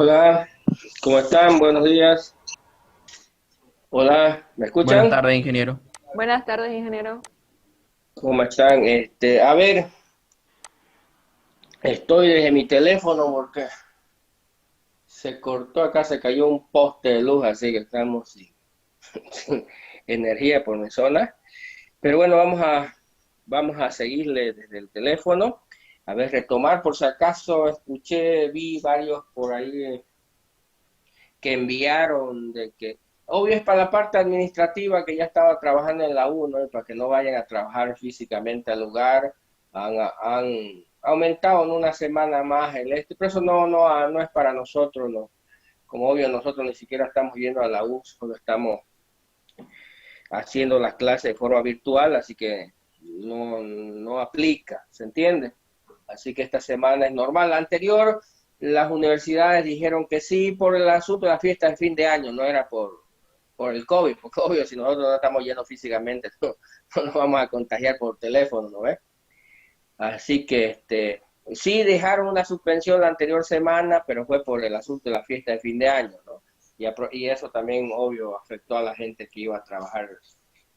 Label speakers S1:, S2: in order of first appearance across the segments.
S1: Hola, ¿cómo están? Buenos días. Hola, ¿me
S2: Buenas
S1: escuchan?
S2: tardes, ingeniero.
S3: Buenas tardes, ingeniero.
S1: ¿Cómo están? A ver, estoy desde mi teléfono porque se cortó acá, se cayó un poste de luz, así que estamos sin energía por mi zona. Pero bueno, vamos a seguirle desde el teléfono. A ver, retomar por si acaso, vi varios por ahí que enviaron de que, obvio es para la parte administrativa que ya estaba trabajando en la U, ¿no? Y para que no vayan a trabajar físicamente al lugar, han aumentado en una semana más pero eso no es para nosotros, ¿no? Como obvio nosotros ni siquiera estamos yendo a la U, solo estamos haciendo las clases de forma virtual, así que no aplica, ¿se entiende? Así que esta semana es normal. La anterior, las universidades dijeron que sí por el asunto de la fiesta de fin de año, no era por el COVID, porque obvio, si nosotros no estamos yendo físicamente, no nos vamos a contagiar por teléfono, ¿no ves? Así que sí dejaron una suspensión la anterior semana, pero fue por el asunto de la fiesta de fin de año, ¿no? Y eso también, obvio, afectó a la gente que iba a trabajar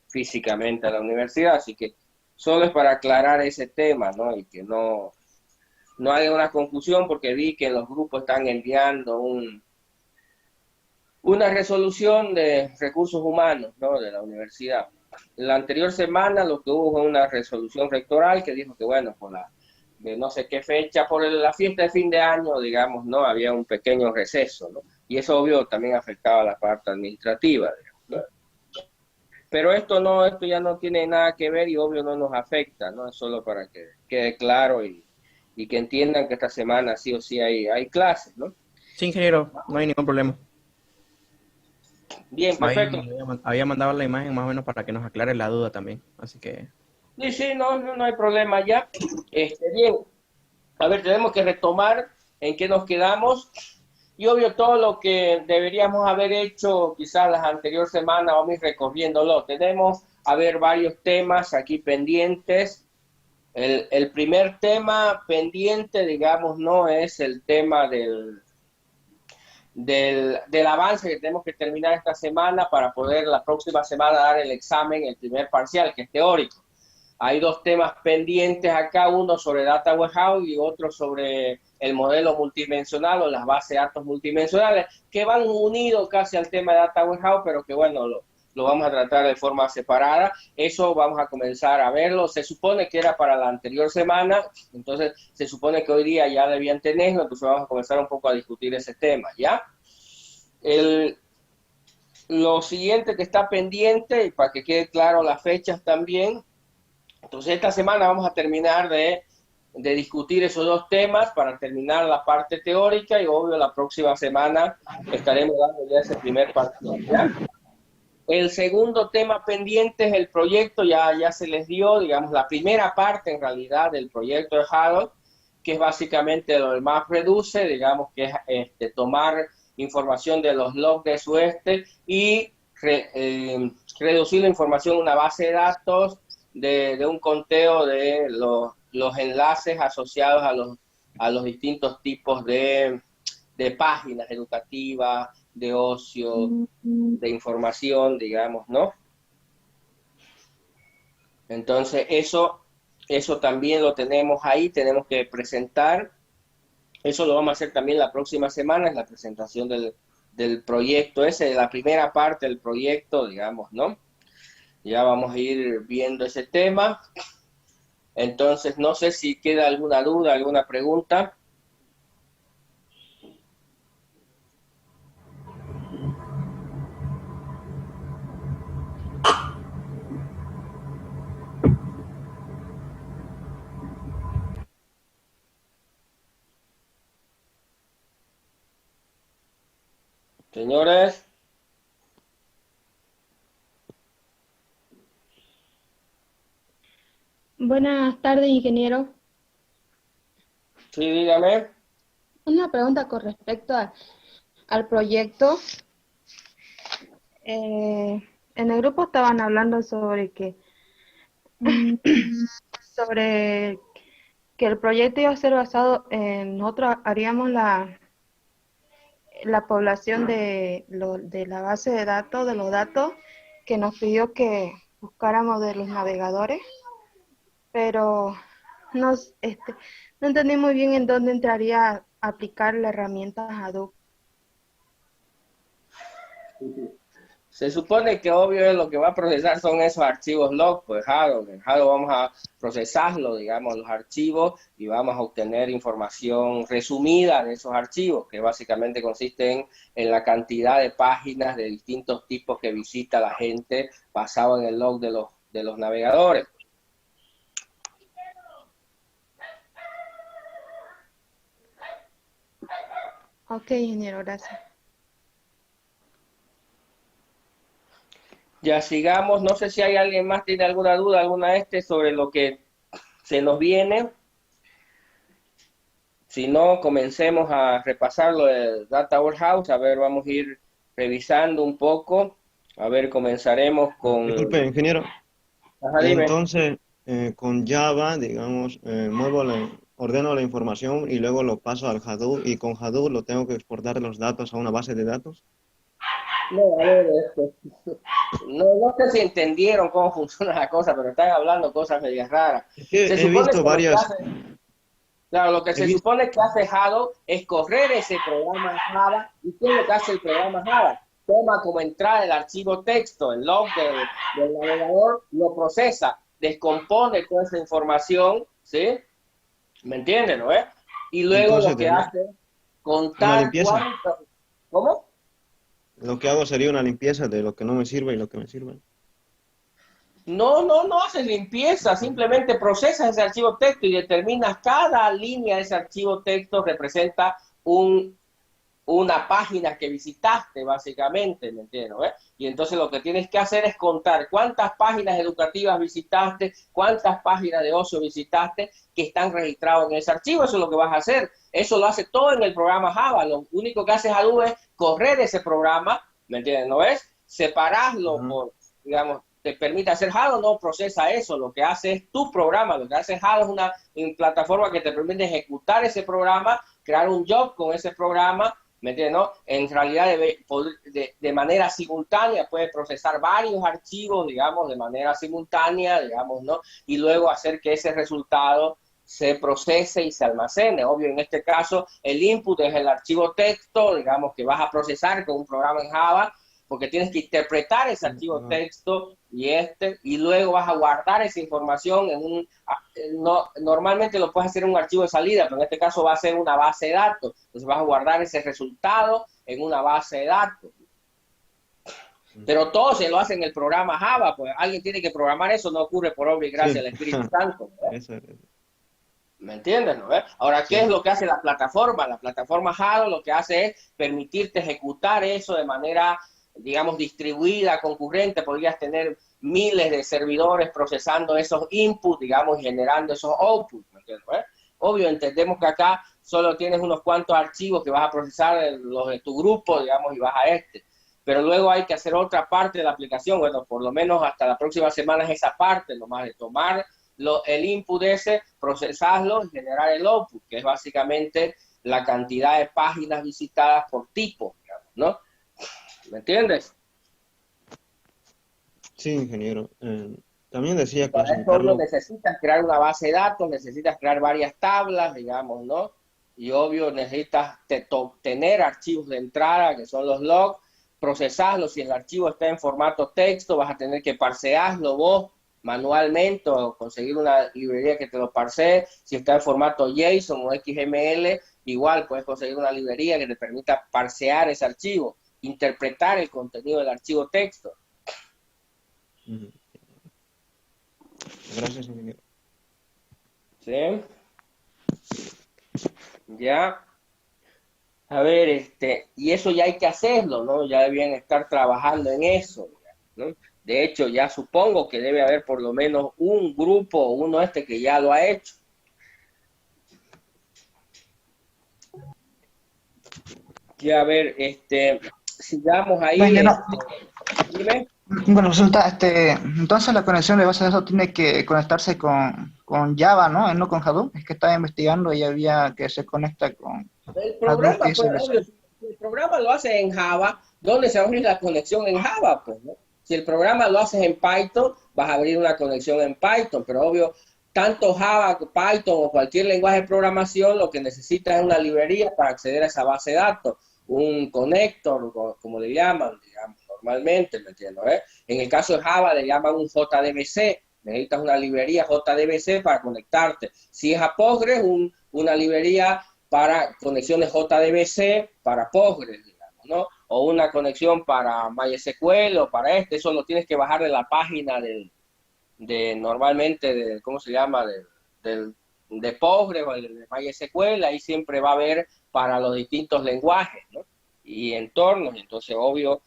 S1: físicamente a la universidad, así que solo es para aclarar ese tema, ¿no? Y que no haya una confusión, porque vi que en los grupos están enviando una resolución de recursos humanos, ¿no? De la universidad. La anterior semana lo que hubo fue una resolución rectoral que dijo que, bueno, de no sé qué fecha, la fiesta de fin de año, digamos, ¿no? Había un pequeño receso, ¿no? Y eso, obvio, también afectaba a la parte administrativa, digamos, ¿no? Pero esto ya no tiene nada que ver y obvio no nos afecta, ¿no? Es solo para que quede claro y que entiendan que esta semana sí o sí hay clases, ¿no?
S2: Sí, ingeniero, no hay ningún problema.
S1: Bien,
S2: Más bien,
S1: perfecto.
S2: había mandado la imagen más o menos para que nos aclare la duda también. Así que,
S1: Sí, sí, no hay problema ya. Bien, a ver, tenemos que retomar en qué nos quedamos. Y obvio, todo lo que deberíamos haber hecho quizás las anteriores semanas, vamos a ir recorriéndolo. Tenemos, a ver, varios temas aquí pendientes. El primer tema pendiente, digamos, no es el tema del avance que tenemos que terminar esta semana para poder la próxima semana dar el examen, el primer parcial, que es teórico. Hay dos temas pendientes acá, uno sobre Data Warehouse y otro sobre el modelo multidimensional o las bases de datos multidimensionales, que van unidos casi al tema de Data Warehouse, pero que bueno, lo vamos a tratar de forma separada. Eso vamos a comenzar a verlo. Se supone que era para la anterior semana, entonces se supone que hoy día ya debían tenerlo, entonces vamos a comenzar un poco a discutir ese tema, ¿ya? El, lo siguiente que está pendiente, y para que quede claro las fechas también, entonces esta semana vamos a terminar de discutir esos dos temas para terminar la parte teórica y obvio la próxima semana estaremos dando ya ese primer partido, ¿ya? El segundo tema pendiente es el proyecto, ya se les dio, digamos, la primera parte en realidad del proyecto de Hadoop, que es básicamente lo del MapReduce, digamos que es tomar información de los logs de Sueste y reducir la información a una base de datos de un conteo de los enlaces asociados a los distintos tipos de páginas educativas, de ocio, de información, digamos, ¿no? Entonces, eso también lo tenemos ahí, tenemos que presentar. Eso lo vamos a hacer también la próxima semana, es la presentación del proyecto ese, de la primera parte del proyecto, digamos, ¿no? Ya vamos a ir viendo ese tema. Entonces, no sé si queda alguna duda, alguna pregunta. Señores,
S4: Buenas tardes, ingeniero.
S1: sí, dígame.
S4: Una pregunta con respecto al proyecto. Eh, en el grupo estaban hablando sobre que el proyecto iba a ser basado en nosotros haríamos la población de la base de datos, de los datos, que nos pidió que buscáramos de los navegadores, pero no entendí muy bien en dónde entraría a aplicar la herramienta Hadoop.
S1: Se supone que obvio lo que va a procesar son esos archivos log, pues Hadoop. En Hadoop vamos a procesarlo, digamos, los archivos y vamos a obtener información resumida de esos archivos, que básicamente consisten en la cantidad de páginas de distintos tipos que visita la gente basado en el log de los navegadores.
S4: Ok, ingeniero, gracias.
S1: Ya sigamos, no sé si hay alguien más tiene alguna duda, alguna sobre lo que se nos viene. Si no, comencemos a repasar lo del Data Warehouse. A ver, vamos a ir revisando un poco. A ver, comenzaremos con...
S3: Disculpe, ingeniero.
S1: Ajá, dime.
S3: Entonces, con Java, digamos, ordeno la información y luego lo paso al Hadoop, y con Hadoop lo tengo que exportar los datos a una base de datos.
S1: No, a ver, no sé si entendieron cómo funciona la cosa, pero están hablando cosas medias raras.
S3: Es que
S1: Se
S3: he
S1: supone
S3: visto
S1: que
S3: varias...
S1: Claro, lo que se supone que hace Hadoop es correr ese programa Java. ¿Y qué es lo que hace el programa Java? Toma como entrada el archivo texto, el log del navegador, lo procesa, descompone toda esa información, ¿sí? ¿Me entienden, no es? Y luego
S3: Entonces,
S1: lo que hace es
S3: una
S1: contar
S3: limpieza.
S1: cuánto... ¿Cómo?
S3: Lo que hago sería una limpieza de lo que no me sirve y lo que me sirve.
S1: No haces limpieza, simplemente procesas ese archivo texto y determinas cada línea de ese archivo texto representa una página que visitaste, básicamente, ¿me entiendes? Y entonces lo que tienes que hacer es contar cuántas páginas educativas visitaste, cuántas páginas de ocio visitaste que están registradas en ese archivo. Eso es lo que vas a hacer. Eso lo hace todo en el programa Java. Lo único que hace Hadoop es correr ese programa, ¿me entiendes? ¿No ves? Separarlo por, digamos, te permite hacer Hadoop, no procesa eso. Lo que hace es tu programa. Lo que hace Hadoop es una plataforma que te permite ejecutar ese programa, crear un job con ese programa, ¿me entiendes? ¿No? En realidad, de manera simultánea, puede procesar varios archivos, digamos, de manera simultánea, digamos, ¿no? Y luego hacer que ese resultado se procese y se almacene. Obvio, en este caso, el input es el archivo texto, digamos, que vas a procesar con un programa en Java, porque tienes que interpretar ese archivo texto y luego vas a guardar esa información en normalmente lo puedes hacer en un archivo de salida, pero en este caso va a ser una base de datos. Entonces vas a guardar ese resultado en una base de datos. Pero todo se lo hace en el programa Java, pues alguien tiene que programar eso, no ocurre por obra y gracia del Espíritu Santo. ¿Me entiendes? ¿No? Ahora, ¿qué es lo que hace la plataforma? La plataforma Hadoop lo que hace es permitirte ejecutar eso de manera, digamos, distribuida, concurrente. Podrías tener miles de servidores procesando esos inputs, digamos, y generando esos outputs. ¿Me entiendes? Obvio, entendemos que acá solo tienes unos cuantos archivos que vas a procesar, los de tu grupo, digamos, y vas a pero luego hay que hacer otra parte de la aplicación. Bueno, por lo menos hasta la próxima semana es esa parte, nomás de tomar el input ese, procesarlo y generar el output, que es básicamente la cantidad de páginas visitadas por tipo, digamos, ¿no? ¿Me entiendes?
S3: Sí, ingeniero. También decía que
S1: Para eso necesitas crear una base de datos, necesitas crear varias tablas, digamos, ¿no? Y obvio necesitas tener archivos de entrada, que son los logs, procesarlos. Si el archivo está en formato texto, vas a tener que parsearlo vos manualmente o conseguir una librería que te lo parsee. Si está en formato JSON o XML, igual puedes conseguir una librería que te permita parsear ese archivo, interpretar el contenido del archivo texto.
S3: Gracias, ingeniero.
S1: ¿Sí? Ya. A ver, y eso ya hay que hacerlo, ¿no? Ya debían estar trabajando en eso, ¿no? De hecho, ya supongo que debe haber por lo menos un grupo, que ya lo ha hecho. Ya, a ver, sigamos ahí.
S5: Bueno,
S1: Dime.
S5: bueno, resulta, entonces la conexión de base de datos tiene que conectarse con Java, ¿no? No con Hadoop. Es que estaba investigando y había que se conecta con
S1: El
S5: Hadoop
S1: programa,
S5: y
S1: pues, obvio, programa lo haces en Java, ¿dónde se va a abrir la conexión en Java? Pues, ¿no? Si el programa lo haces en Python, vas a abrir una conexión en Python, pero obvio, tanto Java, Python o cualquier lenguaje de programación, lo que necesita es una librería para acceder a esa base de datos, un connector, como le llaman, digamos, normalmente, ¿me entiendes? En el caso de Java le llaman un JDBC, necesitas una librería JDBC para conectarte. Si es a Postgres, una librería para conexiones JDBC para Postgres, digamos, ¿no? O una conexión para MySQL o para eso lo tienes que bajar de la página normalmente, ¿cómo se llama? De Postgres o de MySQL, ahí siempre va a haber para los distintos lenguajes, ¿no? Y entornos, entonces obvio,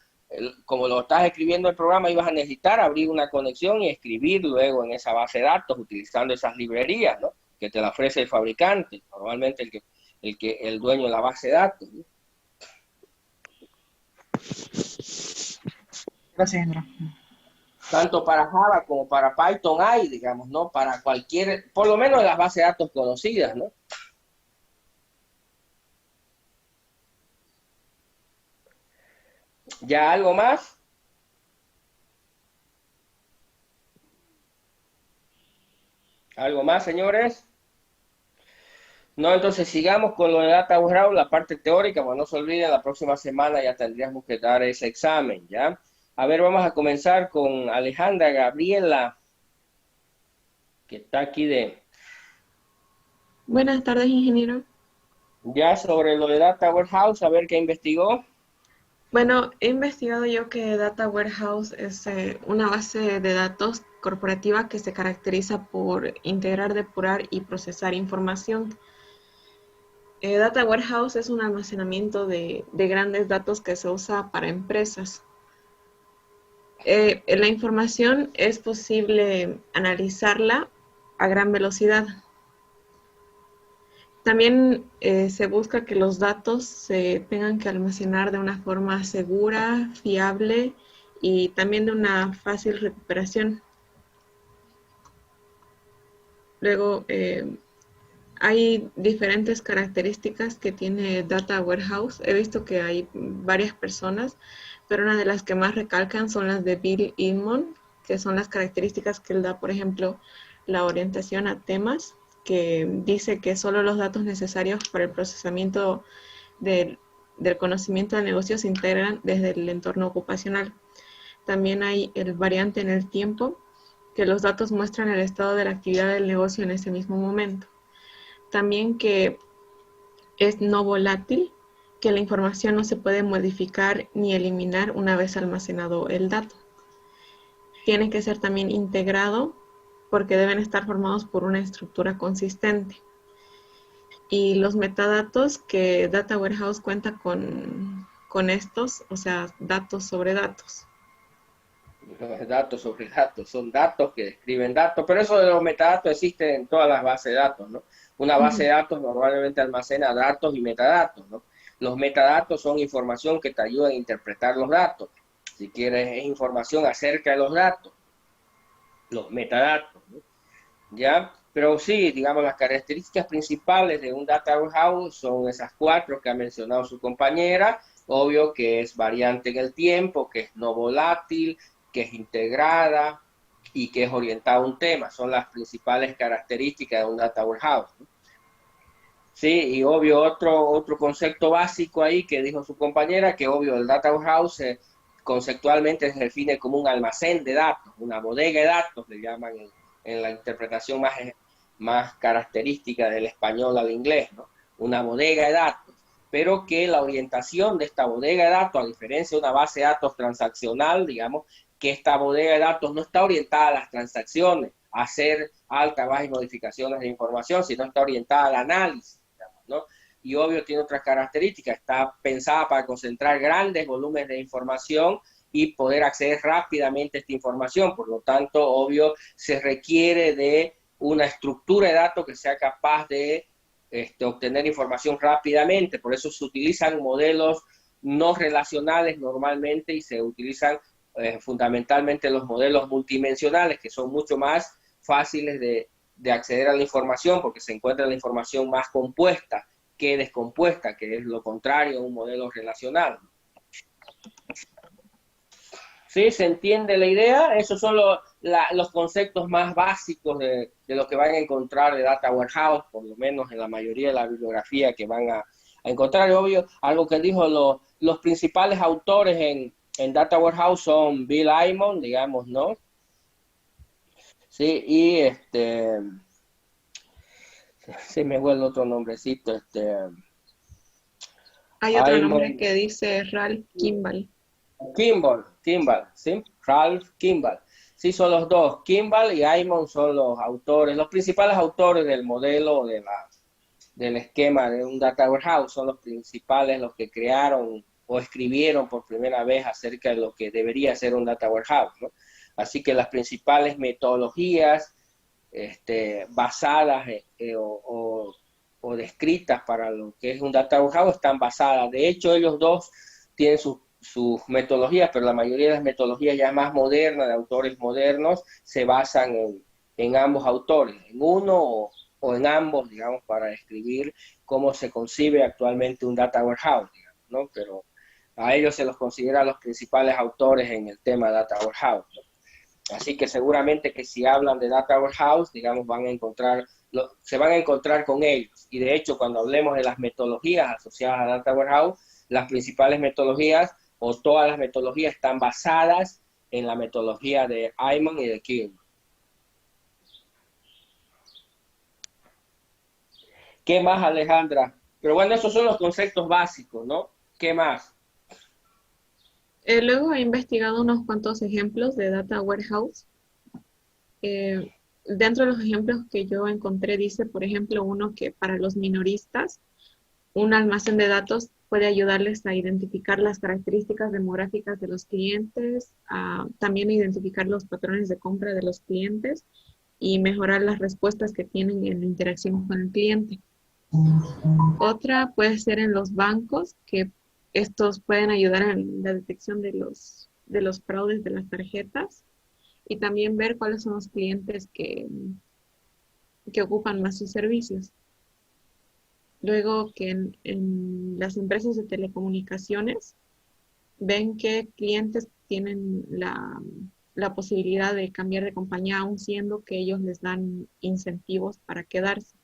S1: como lo estás escribiendo el programa, ibas a necesitar abrir una conexión y escribir luego en esa base de datos utilizando esas librerías, ¿no? Que te la ofrece el fabricante, normalmente el dueño de la base de datos, ¿no?
S5: Gracias, Indra.
S1: Tanto para Java como para Python hay, digamos, ¿no? Para cualquier, por lo menos las bases de datos conocidas, ¿no? ¿Ya algo más? ¿Algo más, señores? No, entonces sigamos con lo de Data Warehouse, la parte teórica. Bueno, no se olviden, la próxima semana ya tendríamos que dar ese examen, ¿ya? A ver, vamos a comenzar con Alejandra Gabriela, que está aquí
S6: Buenas tardes, ingeniero.
S1: ya sobre lo de Data Warehouse, a ver qué investigó.
S6: Bueno, he investigado yo que Data Warehouse es una base de datos corporativa que se caracteriza por integrar, depurar y procesar información. Data Warehouse es un almacenamiento de grandes datos que se usa para empresas. La información es posible analizarla a gran velocidad. También se busca que los datos se tengan que almacenar de una forma segura, fiable y también de una fácil recuperación. Luego, hay diferentes características que tiene Data Warehouse. He visto que hay varias personas, pero una de las que más recalcan son las de Bill Inmon, que son las características que él da, por ejemplo, la orientación a temas, que dice que solo los datos necesarios para el procesamiento del conocimiento del negocio se integran desde el entorno ocupacional. También hay el variante en el tiempo, que los datos muestran el estado de la actividad del negocio en ese mismo momento. También que es no volátil, que la información no se puede modificar ni eliminar una vez almacenado el dato. Tiene que ser también integrado, porque deben estar formados por una estructura consistente. Y los metadatos, que Data Warehouse cuenta con estos, o sea, datos sobre datos.
S1: Datos sobre datos, son datos que describen datos, pero eso de los metadatos existe en todas las bases de datos, ¿no? Una base de datos normalmente almacena datos y metadatos, ¿no? Los metadatos son información que te ayuda a interpretar los datos. Si quieres, es información acerca de los datos. Los metadatos, ¿no? ¿Ya? Pero sí, digamos, las características principales de un Data Warehouse son esas 4 que ha mencionado su compañera. Obvio que es variante en el tiempo, que es no volátil, que es integrada y que es orientada a un tema. Son las principales características de un Data Warehouse, ¿no? Sí, y obvio otro concepto básico ahí que dijo su compañera, que obvio el Data Warehouse conceptualmente se define como un almacén de datos, una bodega de datos, le llaman en la interpretación más característica del español al inglés, ¿no? Una bodega de datos, pero que la orientación de esta bodega de datos, a diferencia de una base de datos transaccional, digamos, que esta bodega de datos no está orientada a las transacciones, a hacer altas, bajas y modificaciones de información, sino está orientada al análisis, digamos, ¿no? Y obvio tiene otras características, está pensada para concentrar grandes volúmenes de información y poder acceder rápidamente a esta información. Por lo tanto, obvio, se requiere de una estructura de datos que sea capaz de obtener información rápidamente. Por eso se utilizan modelos no relacionales normalmente y se utilizan fundamentalmente los modelos multidimensionales, que son mucho más fáciles de acceder a la información porque se encuentra la información más compuesta que descompuesta, que es lo contrario a un modelo relacional. ¿Sí? ¿Se entiende la idea? Esos son los conceptos más básicos de lo que van a encontrar de Data Warehouse, por lo menos en la mayoría de la bibliografía que van a encontrar. Obvio, algo que dijo los principales autores en Data Warehouse son Bill Aymon, digamos, ¿no? Sí, y se me fue el otro nombrecito,
S6: Hay otro
S1: Aymon,
S6: nombre que dice Ralph Kimball.
S1: Kimball, ¿sí? Ralph Kimball. Sí, son los dos. Kimball y Aymon son los autores, los principales autores del modelo del esquema de un Data Warehouse. Son los principales, los que crearon o escribieron por primera vez acerca de lo que debería ser un Data Warehouse, ¿no? Así que las principales metodologías basadas o descritas para lo que es un Data Warehouse están basadas. De hecho, ellos dos tienen sus metodologías, pero la mayoría de las metodologías ya más modernas, de autores modernos, se basan en ambos autores, en uno o en ambos, digamos, para describir cómo se concibe actualmente un Data Warehouse, digamos, ¿no? Pero a ellos se los considera los principales autores en el tema Data Warehouse, ¿no? Así que seguramente que si hablan de Data Warehouse, digamos, se van a encontrar con ellos. Y de hecho, cuando hablemos de las metodologías asociadas a Data Warehouse, las principales metodologías o todas las metodologías están basadas en la metodología de Aymon y de Kimball. ¿Qué más, Alejandra? Pero bueno, esos son los conceptos básicos, ¿no? ¿Qué más?
S6: Luego he investigado unos cuantos ejemplos de Data Warehouse. Dentro de los ejemplos que yo encontré, dice, por ejemplo, uno que para los minoristas, un almacén de datos puede ayudarles a identificar las características demográficas de los clientes, también identificar los patrones de compra de los clientes y mejorar las respuestas que tienen en la interacción con el cliente. Otra puede ser en los bancos, que estos pueden ayudar en la detección de los fraudes de las tarjetas y también ver cuáles son los clientes que ocupan más sus servicios. Luego que en las empresas de telecomunicaciones ven que clientes tienen la posibilidad de cambiar de compañía, aun siendo que ellos les dan incentivos para quedarse.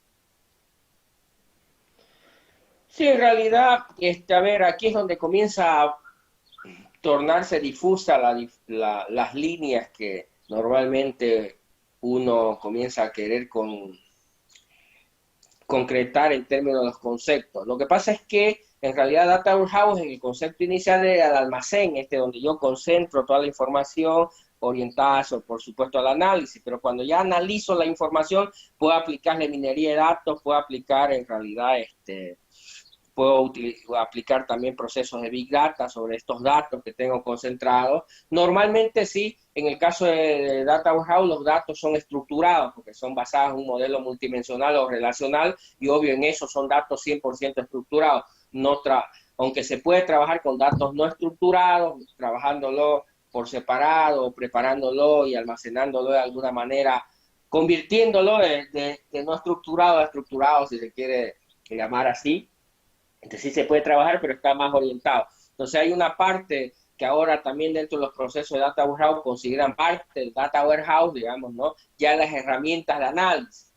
S1: Sí, en realidad, a ver, aquí es donde comienza a tornarse difusa las líneas que normalmente uno comienza a querer concretar en términos de los conceptos. Lo que pasa es que en realidad Data Warehouse, en el concepto inicial del almacén, donde yo concentro toda la información orientada, por supuesto, al análisis, pero cuando ya analizo la información, puedo aplicarle minería de datos, puedo aplicar en realidad puedo aplicar también procesos de Big Data sobre estos datos que tengo concentrados. Normalmente sí, en el caso de Data Warehouse, los datos son estructurados porque son basados en un modelo multidimensional o relacional y obvio en eso son datos 100% estructurados. Aunque se puede trabajar con datos no estructurados, trabajándolo por separado, preparándolo y almacenándolo de alguna manera, convirtiéndolo de no estructurado a estructurado, si se quiere llamar así. Entonces sí se puede trabajar, pero está más orientado. Entonces hay una parte que ahora también dentro de los procesos de Data Warehouse consideran parte del Data Warehouse, digamos, ¿no? Ya las herramientas de análisis,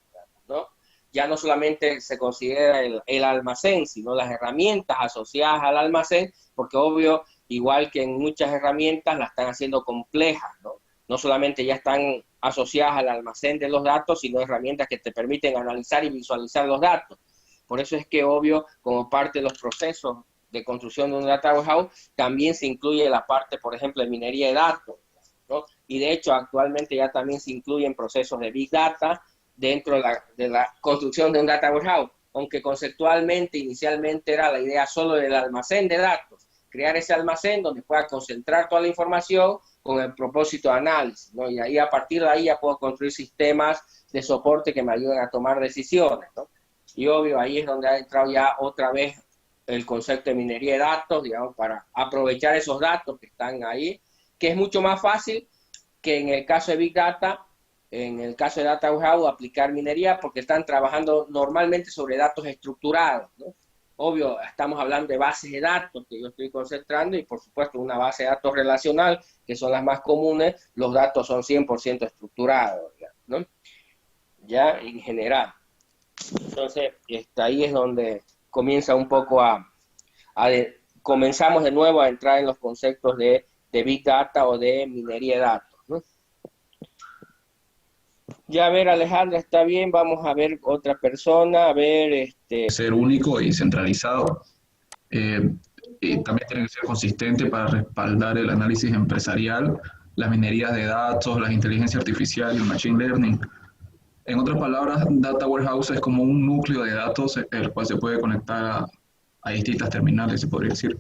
S1: ¿no? Ya no solamente se considera el almacén, sino las herramientas asociadas al almacén, porque obvio, igual que en muchas herramientas, las están haciendo complejas, ¿no? No solamente ya están asociadas al almacén de los datos, sino herramientas que te permiten analizar y visualizar los datos. Por eso es que, obvio, como parte de los procesos de construcción de un Data Warehouse, también se incluye la parte, por ejemplo, de minería de datos, ¿no? Y de hecho, actualmente ya también se incluyen procesos de Big Data dentro de la construcción de un Data Warehouse, aunque conceptualmente, inicialmente era la idea solo del almacén de datos, crear ese almacén donde pueda concentrar toda la información con el propósito de análisis, ¿no? Y ahí, a partir de ahí ya puedo construir sistemas de soporte que me ayuden a tomar decisiones, ¿no? Y obvio, ahí es donde ha entrado ya otra vez el concepto de minería de datos, digamos, para aprovechar esos datos que están ahí, que es mucho más fácil que en el caso de Big Data, en el caso de Data Warehouse, aplicar minería, porque están trabajando normalmente sobre datos estructurados, ¿no? Obvio, estamos hablando de bases de datos que yo estoy concentrando y por supuesto una base de datos relacional, que son las más comunes, los datos son 100% estructurados, ¿no? Ya en general. Entonces, ahí es donde comienza un poco comenzamos de nuevo a entrar en los conceptos de Big Data o de minería de datos, ¿no? Ya, a ver, Alejandra, está bien, vamos a ver otra persona, a ver,
S7: Ser único y centralizado. Y también tiene que ser consistente para respaldar el análisis empresarial, las minerías de datos, la inteligencia artificial y el machine learning. En otras palabras, Data Warehouse es como un núcleo de datos el cual se puede conectar a distintas terminales, se podría decir.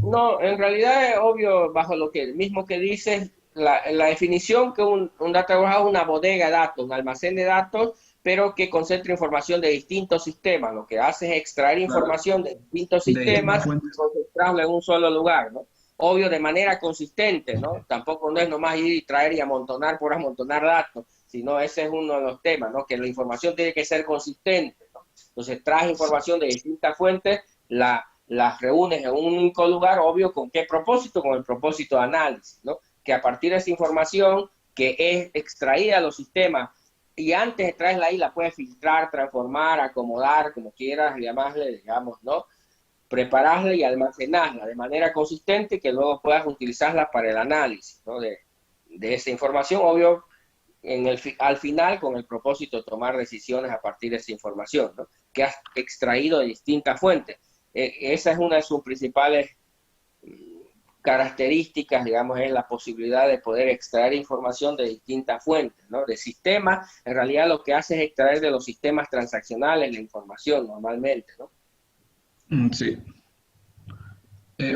S1: No, en realidad es obvio, bajo lo que mismo que dices, la definición que un data warehouse es una bodega de datos, un almacén de datos, pero que concentra información de distintos sistemas. Lo que hace es extraer información de distintos sistemas y concentrarla en un solo lugar, ¿no? Obvio, de manera consistente, ¿no? Tampoco no es nomás ir y traer y amontonar por amontonar datos, sino ese es uno de los temas, ¿no? Que la información tiene que ser consistente, ¿no? Entonces, traes información de distintas fuentes, las reúnes en un único lugar, obvio, ¿con qué propósito? Con el propósito de análisis, ¿no? Que a partir de esa información que es extraída de los sistemas, y antes de traerla ahí la puedes filtrar, transformar, acomodar, como quieras, llamarle, digamos, ¿no? Prepararla y almacenarla de manera consistente que luego puedas utilizarla para el análisis, ¿no? de esa información, obvio, al final con el propósito de tomar decisiones a partir de esa información, ¿no? Que has extraído de distintas fuentes. Esa es una de sus principales características, digamos, es la posibilidad de poder extraer información de distintas fuentes, ¿no? De sistemas, en realidad lo que hace es extraer de los sistemas transaccionales la información normalmente, ¿no?
S7: Sí.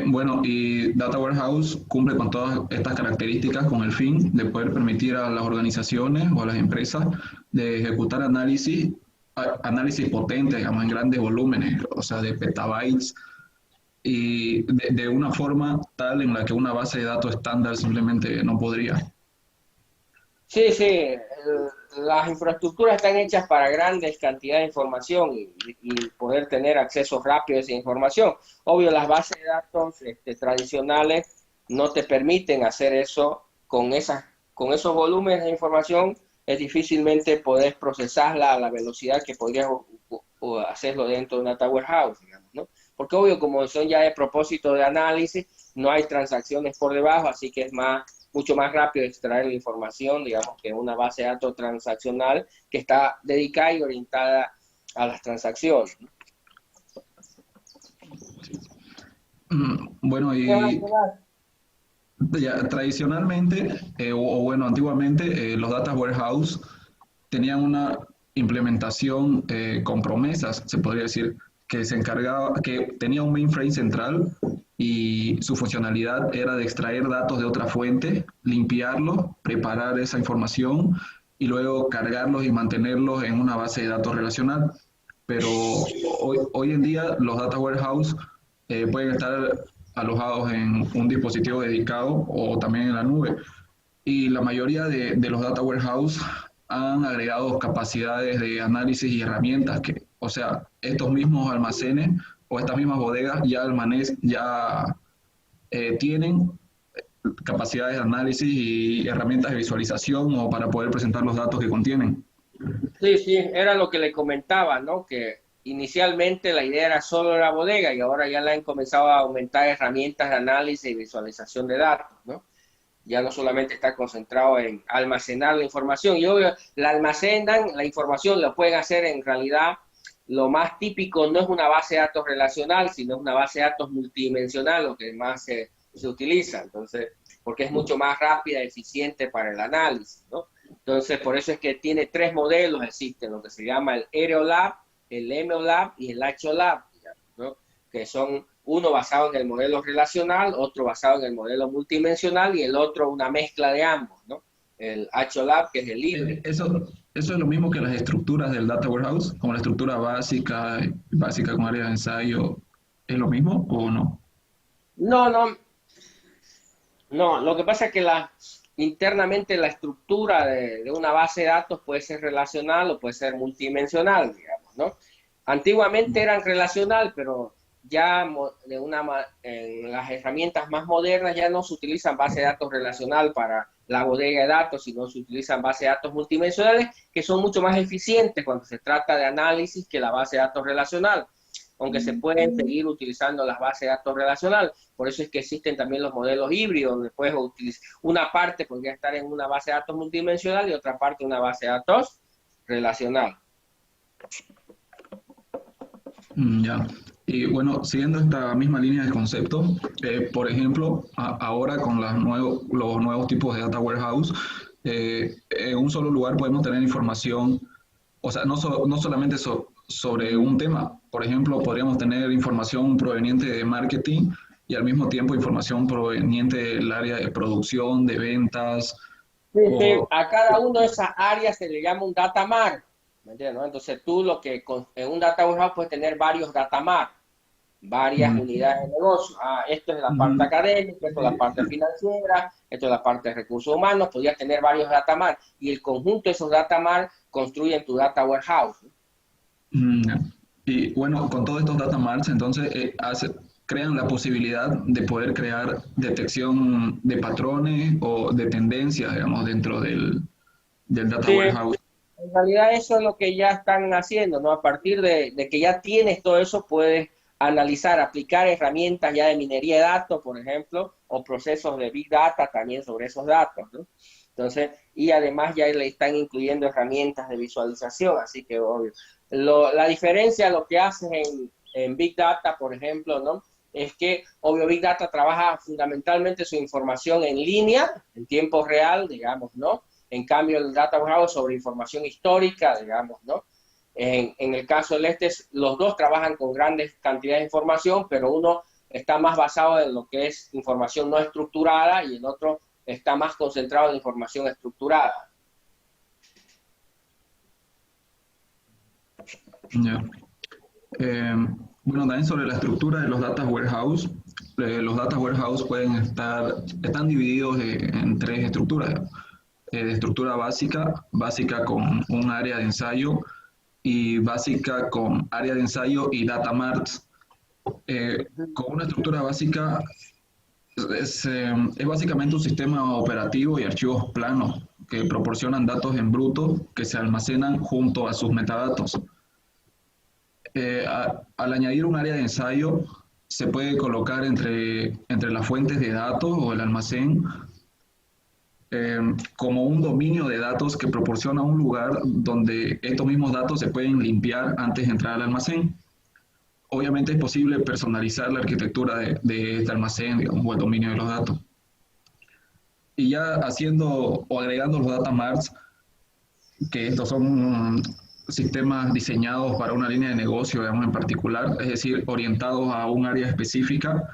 S7: Bueno, y Data Warehouse cumple con todas estas características con el fin de poder permitir a las organizaciones o a las empresas de ejecutar análisis potentes, digamos, en grandes volúmenes, o sea, de petabytes, y de una forma tal en la que una base de datos estándar simplemente no podría.
S1: Sí, las infraestructuras están hechas para grandes cantidades de información y poder tener acceso rápido a esa información. Obvio, las bases de datos tradicionales no te permiten hacer eso con esos volúmenes de información. Es difícilmente poder procesarla a la velocidad que podrías hacerlo dentro de una Data Warehouse, digamos, ¿no? Porque obvio, como son ya de propósito de análisis, no hay transacciones por debajo, así que es mucho más rápido extraer la información, digamos, que una base de datos transaccional que está dedicada y orientada a las transacciones, ¿no?
S7: Bueno, y ya, tradicionalmente, bueno, antiguamente, los Data Warehouse tenían una implementación con promesas, se podría decir, que se encargaba, que tenía un mainframe central y su funcionalidad era de extraer datos de otra fuente, limpiarlos, preparar esa información y luego cargarlos y mantenerlos en una base de datos relacional. Pero hoy en día los Data Warehouse pueden estar alojados en un dispositivo dedicado o también en la nube. Y la mayoría de los Data Warehouse han agregado capacidades de análisis y herramientas que, o sea, estos mismos almacenes o estas mismas bodegas ya tienen capacidades de análisis y herramientas de visualización o para poder presentar los datos que contienen.
S1: Sí, era lo que le comentaba, ¿no? Que inicialmente la idea era solo la bodega y ahora ya le han comenzado a aumentar herramientas de análisis y visualización de datos, ¿no? Ya no solamente está concentrado en almacenar la información, y obvio, la almacenan, la información la pueden hacer en realidad, lo más típico no es una base de datos relacional, sino una base de datos multidimensional, lo que más se utiliza, entonces, porque es mucho más rápida y eficiente para el análisis, ¿no? Entonces, por eso es que tiene 3 modelos, existen, lo que se llama el Aerolab, el MLab y el HLab, ¿no? Que son uno basado en el modelo relacional, otro basado en el modelo multidimensional y el otro una mezcla de ambos, ¿no? El HLab, que es el libre.
S7: Eso es lo mismo que las estructuras del Data Warehouse, como la estructura básica con área de ensayo, ¿es lo mismo o no?
S1: No, lo que pasa es que internamente la estructura de una base de datos puede ser relacional o puede ser multidimensional, digamos, ¿no? Antiguamente eran relacional, pero ya en las herramientas más modernas ya no se utilizan base de datos relacional para la bodega de datos, sino se utilizan bases de datos multidimensionales que son mucho más eficientes cuando se trata de análisis que la base de datos relacional, aunque se pueden seguir utilizando las bases de datos relacional. Por eso es que existen también los modelos híbridos, donde puedes utilizar una parte podría estar en una base de datos multidimensional y otra parte en una base de datos relacional.
S7: Ya. Y bueno, siguiendo esta misma línea de concepto, por ejemplo, ahora con los nuevos tipos de data warehouse, en un solo lugar podemos tener información, o sea, no solamente sobre un tema. Por ejemplo, podríamos tener información proveniente de marketing y al mismo tiempo información proveniente del área de producción, de ventas.
S1: Sí, a cada una de esas áreas se le llama un data mart, ¿me entiendes? ¿No? Entonces tú en un data warehouse puedes tener varios data mart, varias unidades de negocio. Esto es la parte académica, esto es la parte financiera, esto es la parte de recursos humanos. Podrías tener varios data mart y el conjunto de esos data mart construyen tu data warehouse.
S7: Y bueno, con todos estos data marts, entonces crean la posibilidad de poder crear detección de patrones o de tendencias, digamos, dentro del data warehouse.
S1: En realidad eso es lo que ya están haciendo, ¿no? A partir de que ya tienes todo eso, puedes analizar, aplicar herramientas ya de minería de datos, por ejemplo, o procesos de Big Data también sobre esos datos, ¿no? Entonces, y además ya le están incluyendo herramientas de visualización, así que obvio. La diferencia, lo que hacen en Big Data, por ejemplo, ¿no? Es que, obvio, Big Data trabaja fundamentalmente su información en línea, en tiempo real, digamos, ¿no? En cambio, el Data Warehouse sobre información histórica, digamos, ¿no? En el caso del los dos trabajan con grandes cantidades de información, pero uno está más basado en lo que es información no estructurada y el otro está más concentrado en información estructurada.
S7: Ya. Bueno, también sobre la estructura de los data warehouse. Los data warehouse están divididos en tres estructuras. Estructura básica con un área de ensayo, y básica con área de ensayo y data marts. Con una estructura básica es básicamente un sistema operativo y archivos planos que proporcionan datos en bruto que se almacenan junto a sus metadatos. Al añadir un área de ensayo, se puede colocar entre las fuentes de datos o el almacén como un dominio de datos que proporciona un lugar donde estos mismos datos se pueden limpiar antes de entrar al almacén. Obviamente es posible personalizar la arquitectura de este almacén, digamos, o el dominio de los datos. Y ya haciendo o agregando los data marts, que estos son sistemas diseñados para una línea de negocio, digamos, en particular, es decir, orientados a un área específica.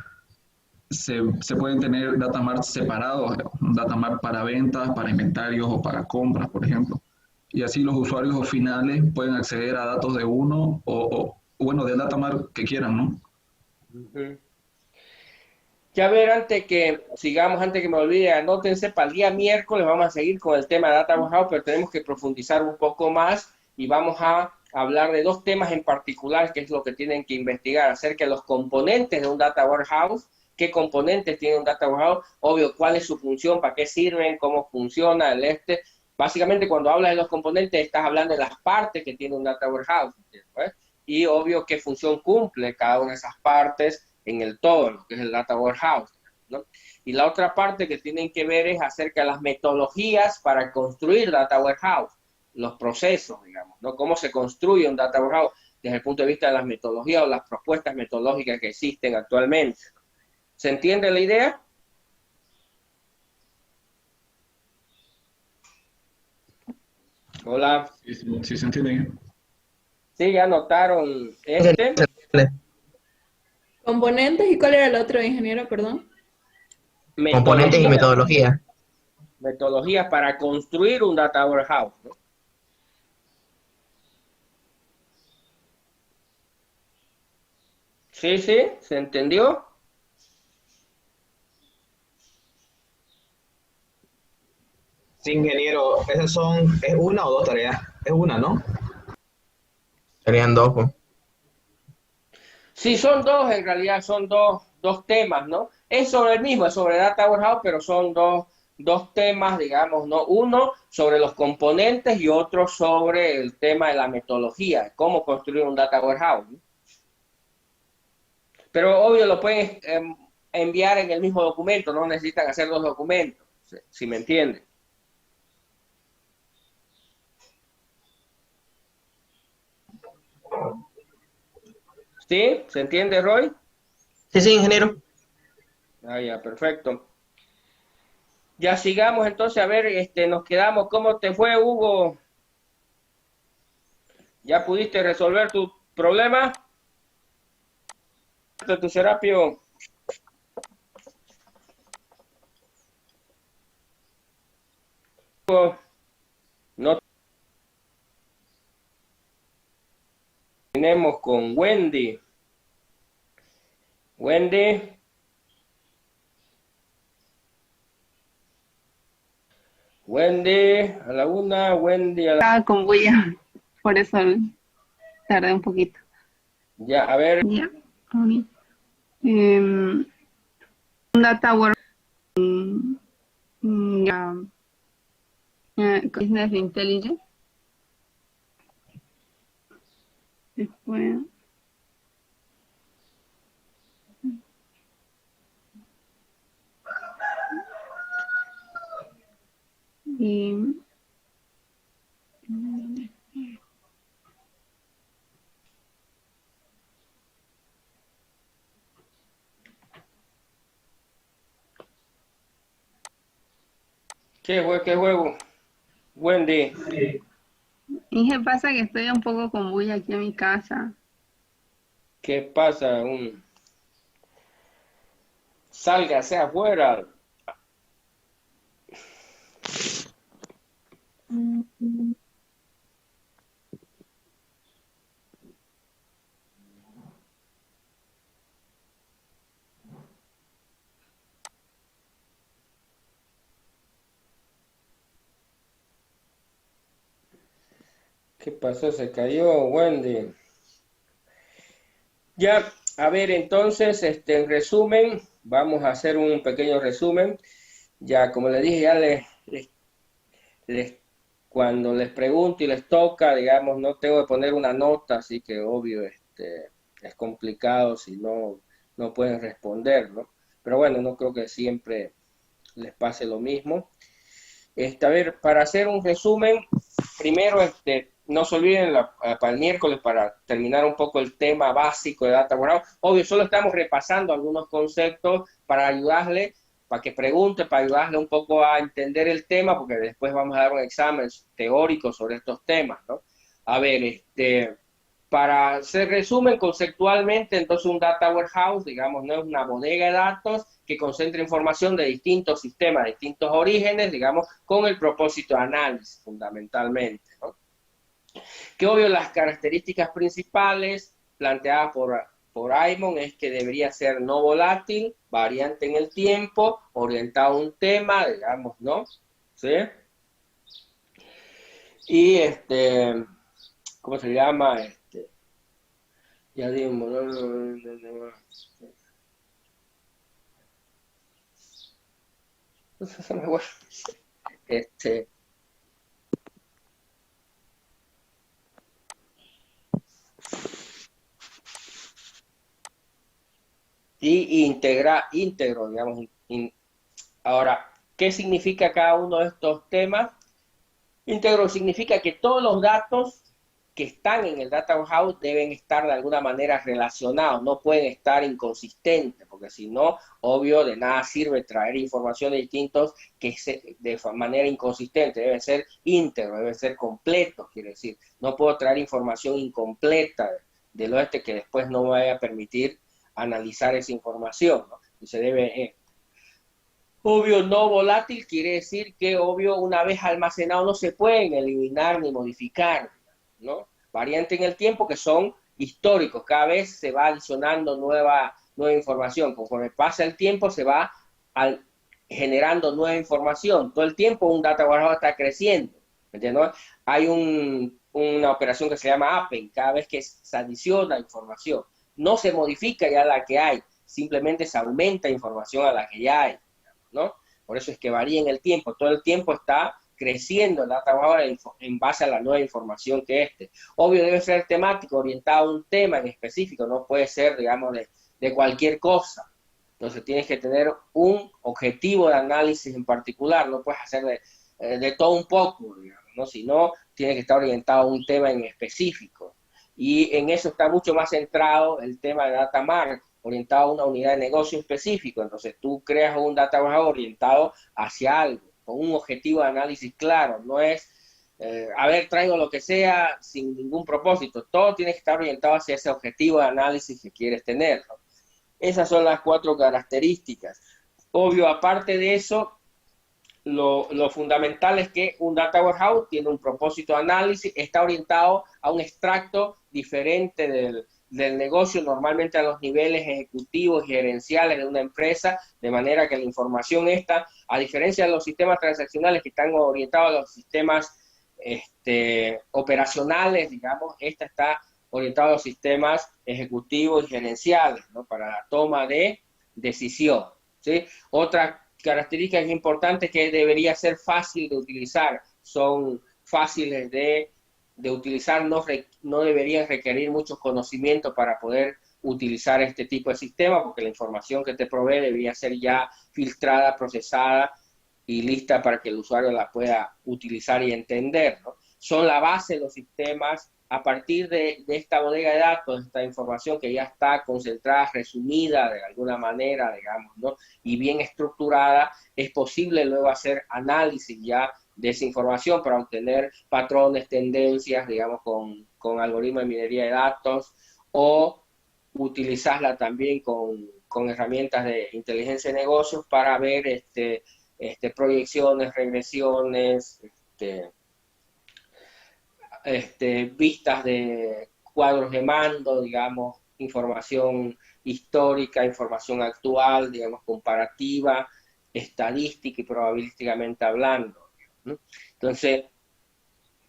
S7: Se pueden tener data marts separados, un data mart para ventas, para inventarios o para compras, por ejemplo. Y así los usuarios finales pueden acceder a datos de uno o bueno, del data mart que quieran, ¿no?
S1: Ya ver, antes que me olvide, anótense, para el día miércoles vamos a seguir con el tema de Data Warehouse, pero tenemos que profundizar un poco más y vamos a hablar de dos temas en particular, que es lo que tienen que investigar acerca de los componentes de un Data Warehouse. ¿Qué componentes tiene un Data Warehouse? Obvio, cuál es su función, para qué sirven, cómo funciona Básicamente, cuando hablas de los componentes, estás hablando de las partes que tiene un Data Warehouse, ¿eh? Y obvio, qué función cumple cada una de esas partes en el todo, lo que es el Data Warehouse, ¿no? Y la otra parte que tienen que ver es acerca de las metodologías para construir Data Warehouse, los procesos, digamos, ¿no? Cómo se construye un Data Warehouse desde el punto de vista de las metodologías o las propuestas metodológicas que existen actualmente. ¿Se entiende la idea? Hola.
S7: Sí, se entiende.
S1: Sí, ya notaron
S6: Componentes, ¿y cuál era el otro, ingeniero? Perdón.
S2: Componentes y metodología.
S1: Metodologías para construir un Data Warehouse, ¿no? Sí, ¿se entendió?
S8: Sí, ingeniero, ¿es una o dos tareas? Es una, ¿no?
S2: Serían dos, pues.
S1: Sí, son dos, en realidad son dos temas, ¿no? Es sobre el mismo, es sobre Data Warehouse, pero son dos temas, digamos, ¿no? Uno sobre los componentes y otro sobre el tema de la metodología, cómo construir un Data Warehouse, ¿no? Pero obvio lo pueden enviar en el mismo documento, no necesitan hacer dos documentos, si me entienden. ¿Sí? ¿Se entiende, Roy?
S8: Sí, sí, ingeniero.
S1: Ah, ya, perfecto. Ya sigamos entonces, a ver, nos quedamos. ¿Cómo te fue, Hugo? ¿Ya pudiste resolver tu problema? ¿Tu Serapio? No tenemos con Wendy. Wendy. Wendy a la una, Wendy a la...
S9: Estaba con bulla, por eso tardé un poquito.
S1: Ya, a ver.
S9: Ya, ok. Un data warehouse, ya, business intelligence. Después, y
S1: ¿Qué juego? Wendy.
S9: Inge, pasa que estoy un poco con bulla aquí en mi casa.
S1: ¿Qué pasa? Sálgase afuera. ¿Qué pasó? Se cayó, Wendy. Ya, a ver, entonces, en resumen, vamos a hacer un pequeño resumen. Ya, como les dije, ya cuando les pregunto y les toca, digamos, no tengo que poner una nota, así que obvio, es complicado si no pueden responder, ¿no? Pero bueno, no creo que siempre les pase lo mismo. A ver, para hacer un resumen, primero, no se olviden para el miércoles, para terminar un poco el tema básico de Data Warehouse. Obvio, solo estamos repasando algunos conceptos para ayudarle, para que pregunte, para ayudarle un poco a entender el tema, porque después vamos a dar un examen teórico sobre estos temas, ¿no? A ver, para hacer resumen conceptualmente, entonces un Data Warehouse, digamos, no es una bodega de datos que concentra información de distintos sistemas, de distintos orígenes, digamos, con el propósito de análisis, fundamentalmente, ¿no? Que obvio las características principales planteadas por Aymon es que debería ser no volátil, variante en el tiempo, orientado a un tema, digamos, ¿no? ¿Sí? Y ¿cómo se llama? Ya dimos, y íntegro, digamos. Ahora, ¿qué significa cada uno de estos temas? Íntegro significa que todos los datos que están en el Data Warehouse deben estar de alguna manera relacionados, no pueden estar inconsistentes, porque si no, obvio, de nada sirve traer información de distintos de manera inconsistente, debe ser íntegro, debe ser completo, quiere decir, no puedo traer información incompleta del oeste que después no me vaya a permitir analizar esa información, ¿no? Y se debe... Obvio, no volátil quiere decir que, obvio, una vez almacenado no se pueden eliminar ni modificar, ¿no? Variante en el tiempo que son históricos, cada vez se va adicionando nueva información, conforme pasa el tiempo se va generando nueva información, todo el tiempo un data warehouse está creciendo, ¿entiendes? Hay una operación que se llama append, cada vez que se adiciona información, no se modifica ya la que hay, simplemente se aumenta información a la que ya hay, ¿no? Por eso es que varía en el tiempo, todo el tiempo está creciendo el data warehouse en base a la nueva información que Obvio, debe ser temático, orientado a un tema en específico, no puede ser, digamos, de cualquier cosa. Entonces tienes que tener un objetivo de análisis en particular, no puedes hacer de todo un poco, digamos, ¿no? Sino tiene que estar orientado a un tema en específico. Y en eso está mucho más centrado el tema de data mart, orientado a una unidad de negocio específico. Entonces tú creas un data warehouse orientado hacia algo, con un objetivo de análisis claro, no es, a ver, traigo lo que sea sin ningún propósito, todo tiene que estar orientado hacia ese objetivo de análisis que quieres tener, ¿no? Esas son las 4 características. Obvio, aparte de eso, lo fundamental es que un data warehouse tiene un propósito de análisis, está orientado a un extracto diferente del negocio, normalmente a los niveles ejecutivos y gerenciales de una empresa, de manera que la información esta, a diferencia de los sistemas transaccionales que están orientados a los sistemas operacionales, digamos, esta está orientado a los sistemas ejecutivos y gerenciales, ¿no? Para la toma de decisión, ¿sí? Otra característica importante que debería ser fácil de utilizar, son fáciles de utilizar, no deberían requerir muchos conocimientos para poder utilizar este tipo de sistema, porque la información que te provee debería ser ya filtrada, procesada y lista para que el usuario la pueda utilizar y entender, ¿no? Son la base de los sistemas. A partir de esta bodega de datos, esta información que ya está concentrada, resumida de alguna manera, digamos, ¿no? Y bien estructurada, es posible luego hacer análisis ya de esa información para obtener patrones, tendencias, digamos, con algoritmos de minería de datos, o utilizarla también con herramientas de inteligencia de negocios para ver proyecciones, regresiones, vistas de cuadros de mando, digamos, información histórica, información actual, digamos, comparativa, estadística y probabilísticamente hablando, ¿no? Entonces,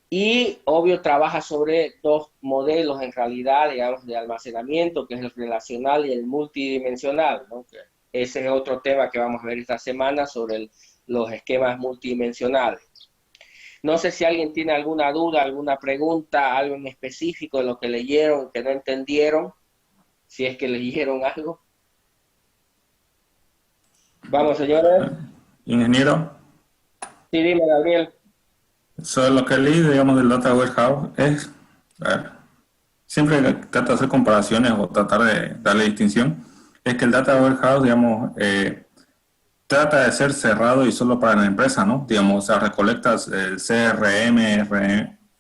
S1: y obvio trabaja sobre 2 modelos en realidad, digamos, de almacenamiento, que es el relacional y el multidimensional, ¿no? Que ese es otro tema que vamos a ver esta semana sobre los esquemas multidimensionales. No sé si alguien tiene alguna duda, alguna pregunta, algo en específico de lo que leyeron, que no entendieron, si es que leyeron algo. Vamos, señores.
S10: Ingeniero,
S1: Sí, dime, Gabriel.
S10: sobre lo que leí, digamos, del Data Warehouse es, a ver, siempre trato de hacer comparaciones o tratar de darle distinción, es que el Data Warehouse, digamos, trata de ser cerrado y solo para la empresa, ¿no? Digamos, o sea, recolectas el CRM,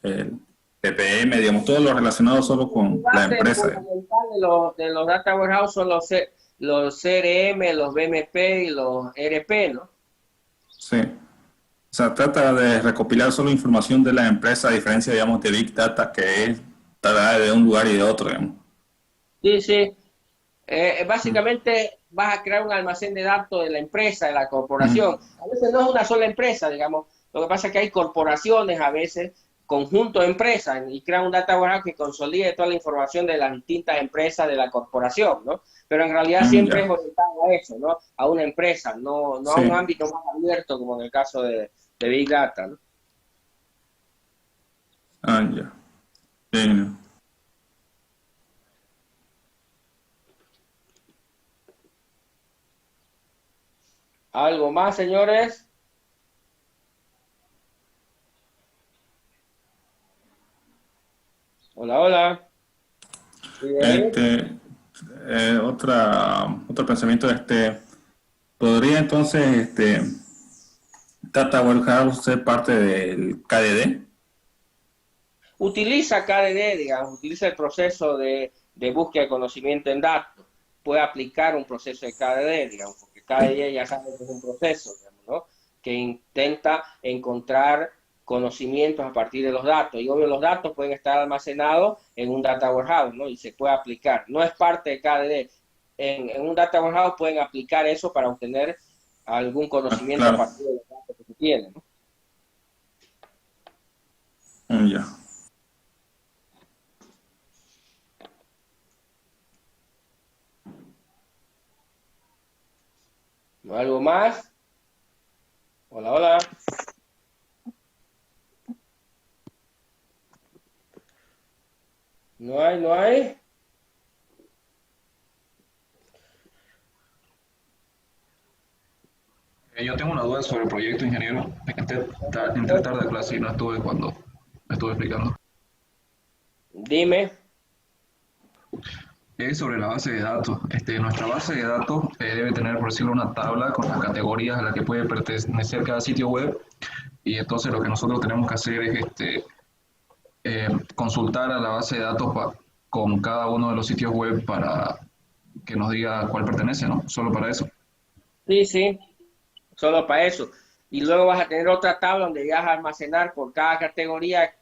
S10: el PPM, digamos, todo lo relacionado solo con la empresa.
S1: De los data warehouse son los CRM, los BMP y los ERP, ¿no?
S10: Sí. O sea, trata de recopilar solo información de la empresa, a diferencia, digamos, de Big Data, que es tratar de un lugar y de otro, digamos.
S1: Sí, sí. Básicamente vas a crear un almacén de datos de la empresa, de la corporación. A veces no es una sola empresa, digamos. Lo que pasa es que hay corporaciones, a veces, conjunto de empresas, y crean un data warehouse que consolide toda la información de las distintas empresas de la corporación, ¿no? Pero en realidad siempre es orientado a eso, ¿no? A una empresa, no a un ámbito más abierto, como en el caso de Big Data, ¿no?
S10: Ah, ya. Bien.
S1: ¿Algo más, señores? Hola, hola.
S10: Otro pensamiento, ¿podría entonces Data Warehouse ser parte del KDD?
S1: Utiliza KDD, digamos, utiliza el proceso de búsqueda de conocimiento en datos. Puede aplicar un proceso de KDD, digamos, porque KDD ya sabe que es un proceso, digamos, ¿no? Que intenta encontrar conocimientos a partir de los datos. Y obvio, los datos pueden estar almacenados en un data warehouse, ¿no? Y se puede aplicar. No es parte de KDD. En un data warehouse pueden aplicar eso para obtener algún conocimiento a partir de los datos que se tienen, ¿no?
S10: Ya.
S1: ¿Algo más? Hola, hola. No hay, no hay.
S7: Yo tengo una duda sobre el proyecto, ingeniero. Entré tarde a clase y no estuve cuando me estuve explicando.
S1: Dime.
S7: Es sobre la base de datos. Nuestra base de datos debe tener, por decirlo, una tabla con las categorías a las que puede pertenecer cada sitio web. Y entonces lo que nosotros tenemos que hacer es consultar a la base de datos con cada uno de los sitios web para que nos diga cuál pertenece, ¿no? Solo para eso.
S1: Sí, sí, solo para eso. Y luego vas a tener otra tabla donde vas a almacenar por cada categoría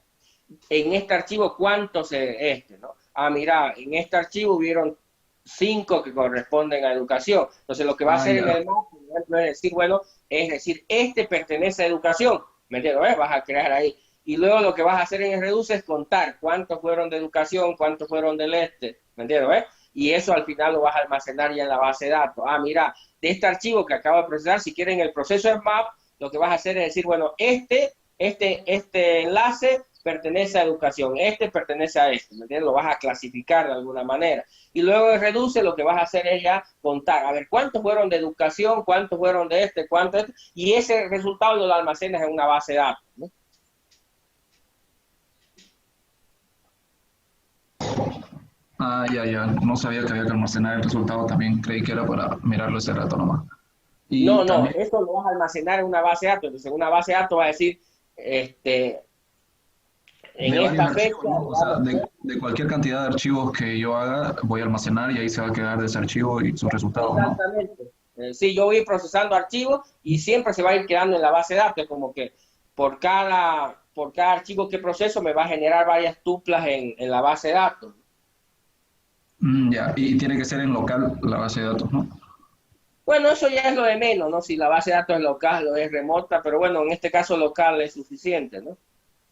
S1: en este archivo cuántos ¿no? Ah, mira, en este archivo hubieron 5 que corresponden a educación. Entonces lo que va a hacer en el mapa, por ejemplo, es decir, bueno, es decir, este pertenece a educación, ¿me entiendes? Vas a crear ahí. Y luego lo que vas a hacer en el reduce es contar cuántos fueron de educación, cuántos fueron del ¿me entiendes? Y eso al final lo vas a almacenar ya en la base de datos. Ah, mira, de este archivo que acabo de procesar, si quieren el proceso de map, lo que vas a hacer es decir, bueno, este enlace pertenece a educación, este pertenece a este, ¿me entiendes? Lo vas a clasificar de alguna manera. Y luego de reduce, lo que vas a hacer es ya contar, a ver, cuántos fueron de educación, cuántos fueron de cuántos de este, y ese resultado lo almacenas en una base de datos, ¿no?
S7: Ah, ya. No sabía que había que almacenar el resultado también. Creí que era para mirarlo ese rato nomás. Y
S1: no,
S7: también,
S1: eso lo vas a almacenar en una base de datos. Entonces, en una base de datos va a decir, en
S7: de
S1: esta
S7: varios
S1: fecha...
S7: archivos, ¿no? O sea, de cualquier cantidad de archivos que yo haga, voy a almacenar y ahí se va a quedar de ese archivo y sus resultados, ¿no?
S1: Exactamente. Sí, yo voy procesando archivos y siempre se va a ir quedando en la base de datos, como que por cada archivo que proceso me va a generar varias tuplas en la base de datos.
S7: Ya, y tiene que ser en local la base de datos, ¿no?
S1: Bueno, eso ya es lo de menos, ¿no? Si la base de datos es local o es remota, pero bueno, en este caso local es suficiente, ¿no?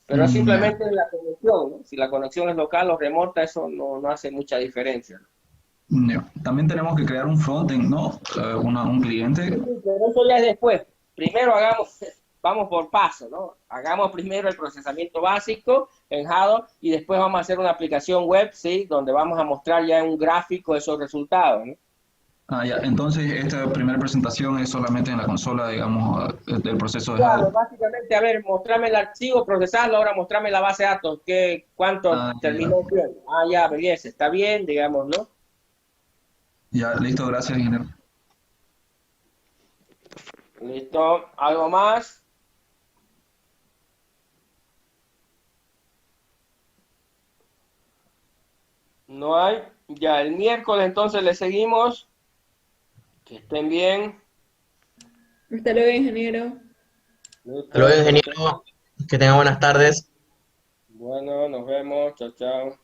S1: Pero simplemente la conexión, ¿no? Si la conexión es local o remota, eso no hace mucha diferencia, ¿no?
S7: Ya. También tenemos que crear un frontend, ¿no? Un cliente.
S1: Sí, pero eso ya es después. Primero vamos por paso, ¿no? Hagamos primero el procesamiento básico en Java y después vamos a hacer una aplicación web, ¿sí? Donde vamos a mostrar ya en un gráfico esos resultados, ¿no?
S7: Ah, ya. Entonces, esta primera presentación es solamente en la consola, digamos, del proceso de
S1: Claro,
S7: Java.
S1: básicamente, a ver, mostrame el archivo, procesarlo, ahora mostrame la base de datos, cuánto terminó bien. Ah, ya, belleza, está bien, digamos, ¿no?
S7: Ya, listo, gracias, ingeniero.
S1: Listo, ¿algo más? No hay. Ya, el miércoles entonces le seguimos. Que estén bien.
S6: Hasta luego, ingeniero.
S8: Hasta luego, ingeniero. Que tenga buenas tardes.
S1: Bueno, nos vemos. Chao, chao.